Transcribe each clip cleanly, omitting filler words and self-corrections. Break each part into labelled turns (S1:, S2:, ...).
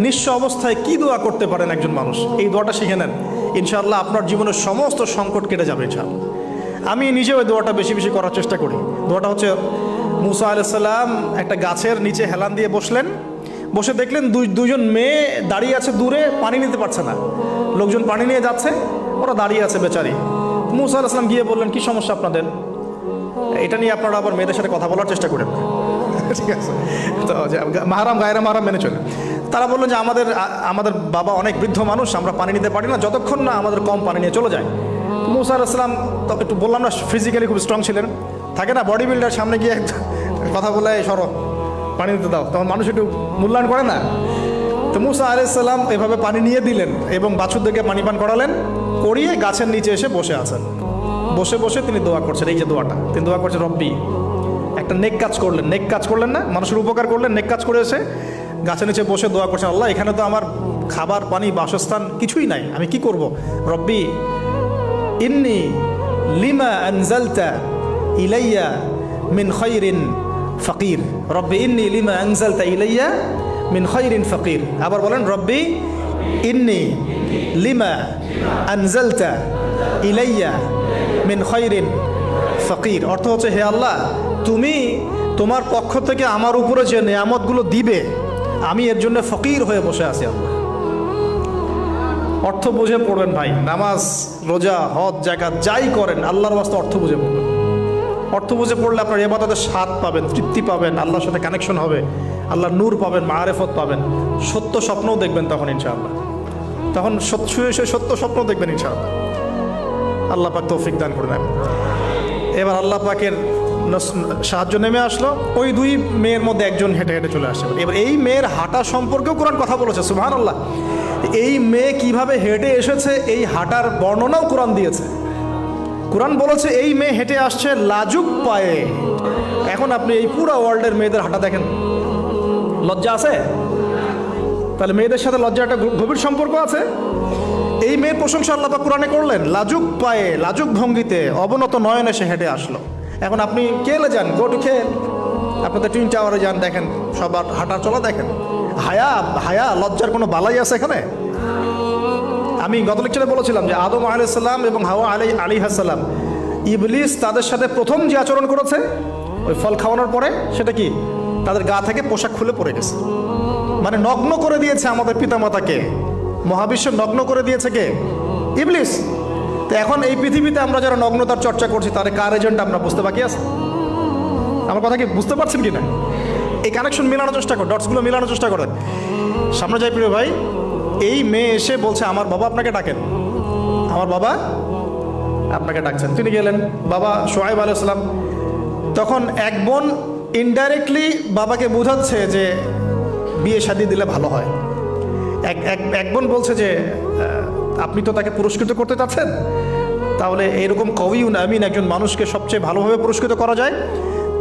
S1: নিঃস্ব অবস্থায় কি দোয়া করতে পারেন একজন মানুষ, এই দোয়াটা শিখে নেন, ইনশাআল্লাহ আপনার জীবনের সমস্ত সংকট কেটে যাবে ইনশাআল্লাহ। আমি নিজেও এই দোয়াটা বেশি বেশি করার চেষ্টা করি। দোয়াটা হচ্ছে, মুসা আলাইহিস সালাম একটা গাছের নিচে হেলান দিয়ে বসলেন, বসে দেখলেন দুইজন মেয়ে দাঁড়িয়ে আছে দূরে, পানি নিতে পারছে না, লোকজন পানি নিয়ে যাচ্ছে, ওরা দাঁড়িয়ে আছে বেচারি। মুসা আলাইহিস সালাম গিয়ে বললেন, কি সমস্যা আপনাদের? এটা নিয়ে আপনারা আবার মেয়েদের সাথে কথা বলার চেষ্টা করেন, ঠিক আছে? তো মাহারাম গায়রা মাহারাম মেনে চলেন। তারা বললেন যে আমাদের বাবা অনেক বৃদ্ধ মানুষ, আমরা পানি নিতে পারি না যতক্ষণ না আমাদের কম পানি নিয়ে চলে যায়। মুসা আলাইহিস সালাম একটু বললাম না, ফিজিক্যালি খুব স্ট্রং ছিলেন, থাকে না বডি বিল্ডার, সামনে গিয়ে কথা বলে সরো পানি দিতে দাও, তখন মানুষ একটু মূল্যায়ন করে না। তো মুসা আলাইহিস সালাম এভাবে পানি নিয়ে দিলেন এবং বাছুরদেরকে পানি পান করালেন, করিয়ে গাছের নিচে এসে বসে আছেন। বসে বসে তিনি দোয়া করছেন, এই যে দোয়াটা তিনি দোয়া করছেন, রব্বি, একটা নেক কাজ করলেন, নেক কাজ করলেন না, মানুষের উপকার করলেন, নেক কাজ করে এসে গাছের নিচে বসে দোয়া করছেন, আল্লাহ এখানে তো আমার খাবার পানি বাসস্থান কিছুই নাই, আমি কি করব? রব্বি ইন্নি লিমা আনজালতা ইলাইয়া মিন খায়রিন ফাকির, রব্বি ইন্নি লিমা আনজালতা ইলাইয়া মিন খায়রিন ফাকির। আবার বলেন, রব্বি ইন্নি লিমা আনজালতা ইলাইয়া মিন খায়রিন ফাকির। অর্থ হচ্ছে, হে আল্লাহ, তুমি তোমার পক্ষ থেকে আমার উপরে যে নেয়ামতগুলো দিবে, আমি এর জন্য ফকির হয়ে বসে আছি। আল্লাহ অর্থ বুঝে পড়বেন ভাই, নামাজ রোজা হজ জাকাত যাই করেন আল্লাহর ওয়াস্তে অর্থ বুঝে পড়বেন। অর্থ বুঝে পড়লে আপনার ইবাদতের স্বাদ পাবেন, তৃপ্তি পাবেন, আল্লাহর সাথে কানেকশন হবে, আল্লাহর নূর পাবেন, মাআরিফত পাবেন, সত্য স্বপ্নও দেখবেন তখন ইনশাআল্লাহ। তখন সত্য স্বপ্ন দেখবেন ইনশাআল্লাহ। আল্লাহ পাক তৌফিক দান করে নেন। এবার আল্লাহ পাকের সাহায্য নেমে আসলো, ওই দুই মেয়ের মধ্যে একজন হেঁটে হেঁটে চলে আসছে। এবার এই মেয়ের হাঁটা সম্পর্কেও কোরআন কথা বলেছে, সুবহানাল্লাহ। এই মেয়ে কিভাবে হেঁটে এসেছে এই হাঁটার বর্ণনাও কোরআন দিয়েছে। কোরআন বলেছে এই মেয়ে হেঁটে আসছে লাজুক পায়ে। এখন আপনি এই পুরো ওয়ার্ল্ডের মেয়েদের হাঁটা দেখেন, লজ্জা আছে? তাহলে মেয়েদের সাথে লজ্জা একটা গভীর সম্পর্ক আছে। এই মেয়ের প্রশংসা আল্লাহ পাক কোরআনে করলেন, লাজুক পায়ে লাজুক ভঙ্গিতে অবনত নয়নে সে হেঁটে আসলো। এখন আপনি কেলে যান, গো টু খেল, আপনাদের টুইন টাওয়ারে যান, দেখেন সবার হাঁটা চলা দেখেন। হায়া লজ্জার কোনো বালাই আছে এখানে? আমি গত লেকচারে বলেছিলাম যে আদম আলাইহিস সালাম এবং হাওয়া আলাইহিস সালাম, ইবলিস তাদের সাথে প্রথম যে আচরণ করেছে ওই ফল খাওয়ানোর পরে, সেটা কি? তাদের গা থেকে পোশাক খুলে পড়ে গেছে, মানে নগ্ন করে দিয়েছে আমাদের পিতামাতাকে, মহাবিশ্ব নগ্ন করে দিয়েছে কে? ইবলিস। তো এখন এই পৃথিবীতে আমরা যারা নগ্নতার চর্চা করছি, তার কার এজেন্ট আমরা বুঝতে বাকি আছে? আমার কথা কি বুঝতে পারছেন কি না? এই কানেকশন মেলানোর চেষ্টা করেন, ডটসগুলো মেলানোর চেষ্টা করেন। সামনে যাই প্রিয় ভাই, এই মেয়ে এসে বলছে, আমার বাবা আপনাকে ডাকেন, আমার বাবা আপনাকে ডাকছেন। তিনি গেলেন, বাবা শুআয়ব আলাইহিস সালাম। তখন এক বোন ইনডাইরেক্টলি বাবাকে বোঝাচ্ছে যে বিয়ে শাদী দিলে ভালো হয়। এক বোন বলছে যে আপনি তো তাকে পুরস্কৃত করতে চাচ্ছেন, তাহলে এরকম কওয়িউন আমিন একজন মানুষকে সবচেয়ে ভালোভাবে পুরস্কৃত করা যায়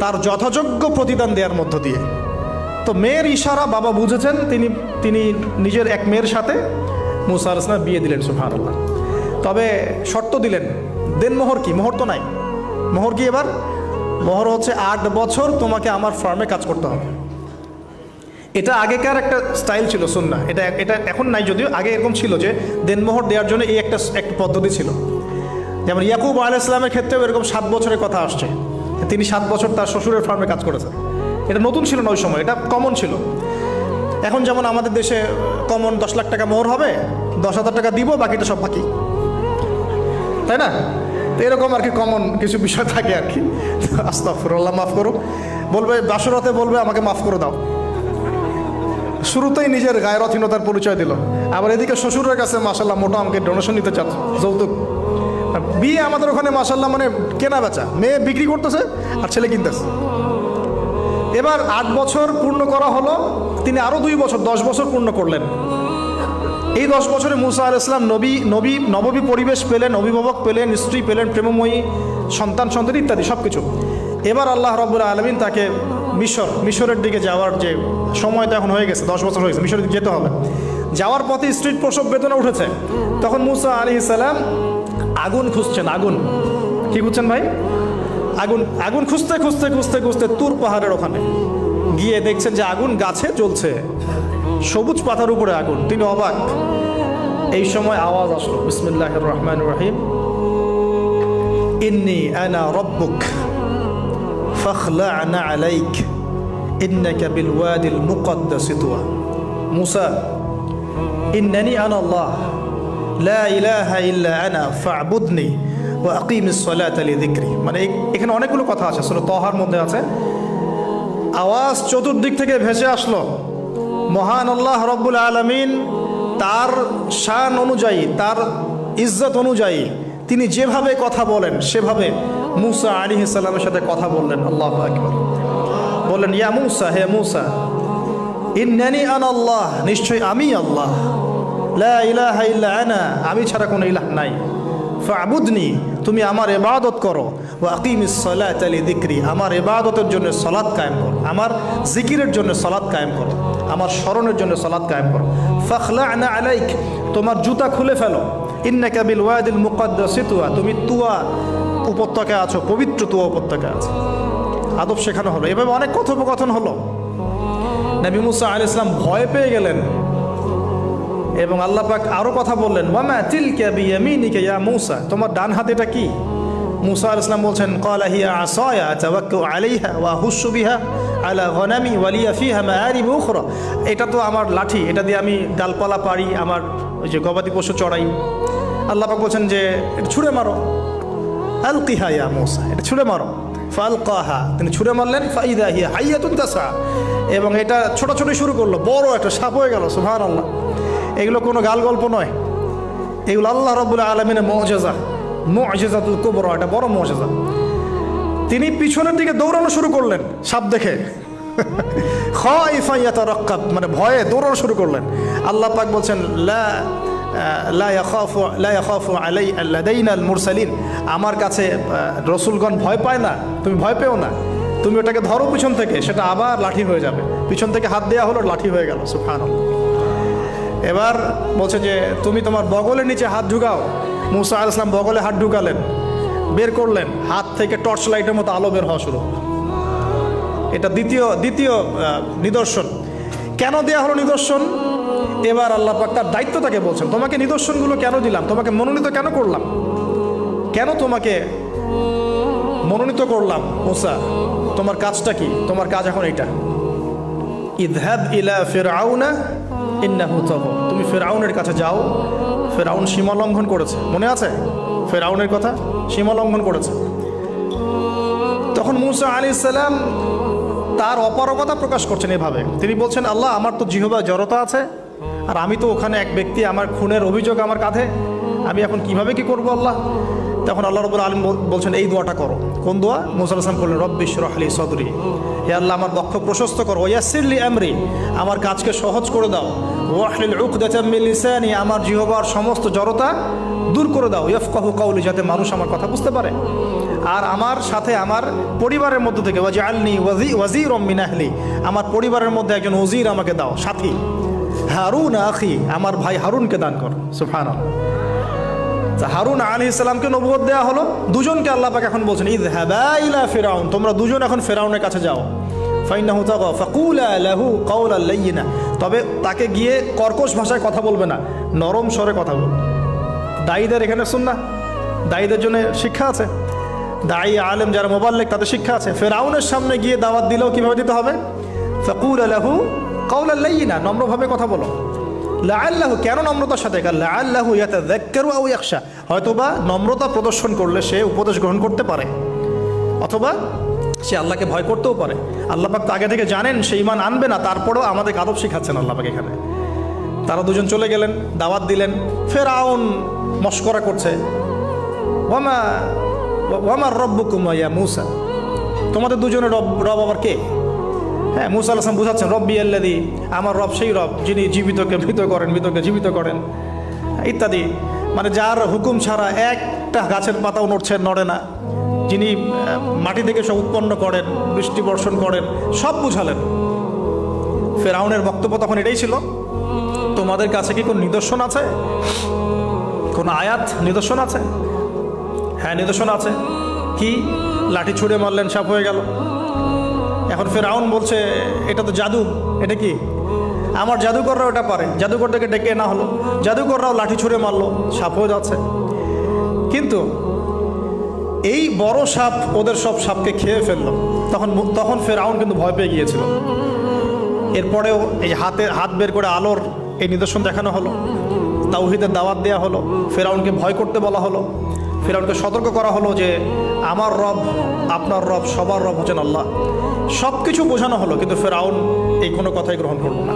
S1: তার যথাযোগ্য প্রতিদান দেওয়ার মধ্য দিয়ে। তো মেয়ের ইশারা বাবা বুঝেছেন, তিনি নিজের এক মেয়ের সাথে মুসা আলাইহিস সালাম বিয়ে দিলেন, সুবহানাল্লাহ। তবে শর্ত দিলেন, দেন মোহর কি? মোহর তো নাই। মোহর কি এবার? মোহর হচ্ছে 8 বছর তোমাকে আমার ফার্মে কাজ করতে হবে। এটা আগেকার একটা স্টাইল ছিল, সুন্নাহ। এটা এখন নাই যদিও, আগে এরকম ছিল যে দেনমোহর দেওয়ার জন্য এই একটা পদ্ধতি ছিল। যেমন ইয়াকুব আলাইহিস সালামের ক্ষেত্রেও এরকম 7 বছরের কথা আসছে, তিনি 7 বছর তার শ্বশুরের ফার্মে কাজ করেছেন। এটা নতুন ছিল না ওই সময়, এটা কমন ছিল। এখন যেমন আমাদের দেশে কমন 10 লাখ টাকা মোহর হবে, 10,000 টাকা দিব, বাকিটা সব বাকি, তাই না? তো এরকম আর কি কমন কিছু বিষয় থাকে আর কি। আস্তাগফিরুল্লাহ, মাফ করো। বলবে বাসরাতে, বলবে আমাকে মাফ করে দাও। শুরুতেই নিজের গায়রথহীনতার পরিচয় দিল। আবার এদিকে শ্বশুরের কাছে মাশাল্লাহ মোটা আমাকে ডোনেশন নিতে চাচ্ছে, যৌতুক। বিয়ে আমাদের ওখানে মাশাল্লাহ মানে কেনা বেচা, মেয়ে বিক্রি করতেছে আর ছেলে কিনতেছে। এবার 8 বছর পূর্ণ করা হলো, তিনি আরও 2 বছর 10 বছর পূর্ণ করলেন। এই 10 বছরে মুসা আলাইহিস সালাম নববী পরিবেশ পেলেন, অভিভাবক পেলেন, স্ত্রী পেলেন, প্রেমময়ী সন্তান ইত্যাদি সব কিছু। এবার আল্লাহ রাব্বুল আলামিন তাকে মিশরের দিকে যাওয়ার যে সময় তো এখন হয়ে গেছে, 10 বছর হয়ে গেছে, মিশরের দিকে যেতে হবে। যাওয়ার পথে স্ট্রিট প্রসব বেদনা উঠেছে। তখন মুসা আলাইহিস সালাম আগুন খুঁজছেন। আগুন কি খুঁজছেন ভাই? আগুন খুঁজতে তুর পাহাড়ের ওখানে গিয়ে দেখছেন যে আগুন গাছে জ্বলছে, সবুজ পাতার উপরে আগুন, তিনি অবাক। এই সময় আওয়াজ আসলো, বিসমিল্লাহির রহমানির রহিম, ইন্নী আনা রব্বুক ফাখলা'না আলাইক ইন্নাকা বিল ওয়াদিল মুকদ্দাস তুয়া। মুসা, ইন্নানি আনা আল্লাহ লা ইলাহা ইল্লা আনা ফা'বুদনি ওয়া আকিমিস সালাতা লিযিকরি। মানে এখানে অনেকগুলো কথা আছে, সূরা তাহার মধ্যে আছে। আওয়াজ চতুর্দিক থেকে ভেসে আসলো, মহান আল্লাহ রব্বুল আলামিন তার শান অনুযায়ী, তার ইজ্জত অনুযায়ী তিনি যেভাবে কথা বলেন সেভাবে মুসা আলাইহিস সালামের সাথে কথা বললেন। আল্লাহু আকবার। বললেন, ইয়া মুসা, হে মুসা, ইন্নানি আনা আল্লাহ, নিশ্চয় আমি আল্লাহ, লা ইলাহা ইল্লা আনা, আমি ছাড়া কোনো ইলাহ নাই, ফা'বুদনি, তুমি আমার ইবাদত করো, ওয়া আকিমিস সালাতা লিযিকরি, আমার ইবাদতের জন্য সালাত কায়েম করো, আমার জিকিরের জন্য সালাত কায়েম করো, আমার স্মরণের জন্য সালাত কায়েম করো। ফাখলা'না আলাইক, তোমার জুতা খুলে ফেলো, ইন্নাকা বিল ওয়াদিল মুকদ্দাস তুয়া, তুমি তুয়া উপত্যকায় আছো, পবিত্র তুয়া উপত্যকায় আছো। আদব শেখানো হলো, এভাবে অনেক কথোপকথন হলো। নবী মুসা আলাইহিস সালাম ভয় পেয়ে গেলেন এবং আল্লাহ পাক আরো কথা বললেন, ওয়ামা তিলকা বিয়ামিনিকা ইয়া মুসা, তোমার ডান হাতে এটা কি? মুসা আলাইহিস সালাম বলছেন, ক্বালা হিয়া আসায়া আতাওয়াক্কাউ আলাইহা ওয়া আহুশু বিহা আলা গনামি ওয়া লিয়া ফিহা মাআরিব উখরা, এটা তো আমার লাঠি, এটা দিয়ে আমি ডালপালা পারি, আমার ওই যে গবাদি পশু চড়াই। আল্লাহ পাক বলছেন যে এটা ছুঁড়ে মারো, আলকিহা ইয়া মুসা, এটা ছুঁড়ে মারো। ফালকাহা, তিনি ছুঁড়ে মারলেন, ফাইদা হিয়া হাইয়াতুন তাসা, এবং এটা ছোটাছুটি শুরু করলো, বড় একটা সাপ হয়ে গেল। সুবহানাল্লাহ। এগুলো কোনো গাল গল্প নয়, এগুলো আল্লাহ রাব্বুল আলামিনের মুআজিজা, মুআজিজাতুল কুবরা, এটা বড় মুআজিজা। তিনি পিছনের দিকে দৌড়ানো শুরু করলেন সাপ দেখে, খাইফা ইয়াতারাক্কাব, মানে ভয়ে দৌড়ানো শুরু করলেন। আল্লাহ পাক বলছেন, লা ইয়াখাফু লাদাইনাল মুরসালিন, আমার কাছে রসুলগণ ভয় পায় না, তুমি ভয় পেও না, তুমি ওটাকে ধরো পিছন থেকে, সেটা আবার লাঠি হয়ে যাবে। পিছন থেকে হাত দেওয়া হলো, লাঠি হয়ে গেল। সুবহানাল্লাহ। এবার বলছে যে তুমি তোমার বগলের নিচে হাত ঢুকাও। মুসা আলাইহিস সালাম বগলে হাত ঢুকালেন, বের করলেন, হাত থেকে টর্চ লাইটের মতো আলো বের হওয়া শুরু। এটা দ্বিতীয় নিদর্শন। কেন দেয়া হলো নিদর্শন? এবার আল্লাহ পাক তার দায়িত্বটাকে বলছেন, তোমাকে নিদর্শনগুলো কেন দিলাম, তোমাকে মনোনীত কেন করলাম, কেন তোমাকে মনোনীত করলাম মুসা, তোমার কাজটা কি? তোমার কাজ এখন এইটা, ইযহাব ইলা ফিরআউনা ইন্নাহু তাগা, তুমি ফিরআউনের কাছে যাও। ফিরআউন সীমা লঙ্ঘন করেছে, মনে আছে ফিরআউনের কথা? সীমা লঙ্ঘন করেছে। তখন মুসা আলাইহিস সালাম তার অপারগতা প্রকাশ করছেন এভাবে, তিনি বলছেন, আল্লাহ, আমার তো জিহ্বায় জড়তা আছে, আর আমি তো ওখানে এক ব্যক্তি, আমার খুনের অভিযোগ আমার কাঁধে, আমি এখন কিভাবে কি করব আল্লাহ? তখন আল্লাহ রাব্বুল আলামিন বলছেন, এই দোয়াটা করো। কোন দোয়া? মুসা আলাইহিস সালাম বললেন, রব্বি ইশরাহ লি সাদরি, হে আল্লাহ, আমার বক্ষ প্রশস্ত করো, ওয়াসসির লি আমরি, আমার কাজকে সহজ করে দাও, ওয়াহলিল উকদাতাম মিন লিসানি, আমার জিহ্বার সমস্ত জড়তা দূর করে দাও, ইয়াফকাহু কাওলি, যাতে মানুষ আমার কথা বুঝতে পারে। আর আমার সাথে আমার পরিবারের মধ্য থেকে ওয়াজআলনি ওয়াজিরাম মিন আহলি, আমার পরিবারের মধ্যে একজন ওজির আমাকে দাও, সাথী। হারুন আখি, আমার ভাই হারুনকে দান কর। সুবহানাল্লাহ। হারুন আলাইহিস সালামকে নবুয়ত দেওয়া হলো, দুজনকে আল্লাহ পাক এখন বলছেন, ইযহাবা ইলা ফিরআউন, তোমরা দুজন এখন ফিরআউনের কাছে যাও। ফাইন্নাহু তাগা ফাকুলা লাহু কাওলান লাইয়িনা, তবে তাকে গিয়ে কর্কশ ভাষায় কথা বলবে না, নরম স্বরে কথা বলবে। দায়ীদের এখানে সুন্নাহ, দায়ীদের জন্য শিক্ষা আছে, দায়ী আলেম যারা মুবাল্লিগ তাদের শিক্ষা আছে। ফিরআউনের সামনে গিয়ে দাওয়াত দিলেও কিভাবে দিতে হবে? ফাকুলা লাহু কাওলান লাইয়িনা, নম্রভাবে কথা বলো। লাআল্লাহু, কেন নম্রতার সাথে? লাআল্লাহু ইয়াতাযাক্কারু আও ইয়াখশা, হয়তোবা নম্রতা প্রদর্শন করলে সে উপদেশ গ্রহণ করতে পারে, অথবা সে আল্লাহকে ভয় করতেও পারে। আল্লাহ পাক তো আগে থেকে জানেন সে ঈমান আনবে না, তারপরেও আমাদের আদব শিখাচ্ছেন আল্লাহ পাক এখানে। তারা দুজন চলে গেলেন, দাওয়াত দিলেন। ফিরআউন মশকরা করছে, ওয়ামা রব্বুকুম ইয়া মুসা, তোমাদের দুজনের রব আবার কে? হ্যাঁ, মুসা আলাইহিস সালাম বুঝাচ্ছেন, রব্বি আল্লাযী, আমার রব সেই রব যিনি জীবিতকে মৃত করেন, মৃতকে জীবিত করেন, ইত্যাদি। মানে যার হুকুম ছাড়া একটা গাছের পাতাও নড়ে না, যিনি মাটি থেকে সব উৎপন্ন করেন, বৃষ্টি বর্ষণ করেন, সব বুঝালেন। ফিরআউনের বক্তব্য তখন এটাই ছিল, তোমাদের কাছে কি কোন নিদর্শন আছে, কোন আয়াত নিদর্শন আছে? হ্যাঁ, নিদর্শন আছে। কি? লাঠি ছুঁড়ে মারলেন, সাপ হয়ে গেল। এখন ফিরআউন বলছে, এটা তো জাদু, এটা কি? আমার জাদুকররা ওটা পারে, জাদুকরদেরকে ডেকে না হলো, জাদুকররাও লাঠি ছুঁড়ে মারলো, সাপ হয়ে যাচ্ছে। কিন্তু এই বড় সাপ ওদের সব সাপকে খেয়ে ফেললো। তখন ফেরাউন কিন্তু ভয় পেয়ে গিয়েছিল। এরপরেও এই হাত বের করে আলোর এই নিদর্শন দেখানো হলো, তাওহীদের দাওয়াত দেওয়া হলো, ফেরাউনকে ভয় করতে বলা হলো, ফেরাউনকে সতর্ক করা হলো যে আমার রব, আপনার রব, সবার রব হচ্ছেন আল্লাহ। সব কিছু বোঝানো হলো, কিন্তু ফেরাউন এই কোনো কথাই গ্রহণ করলো না।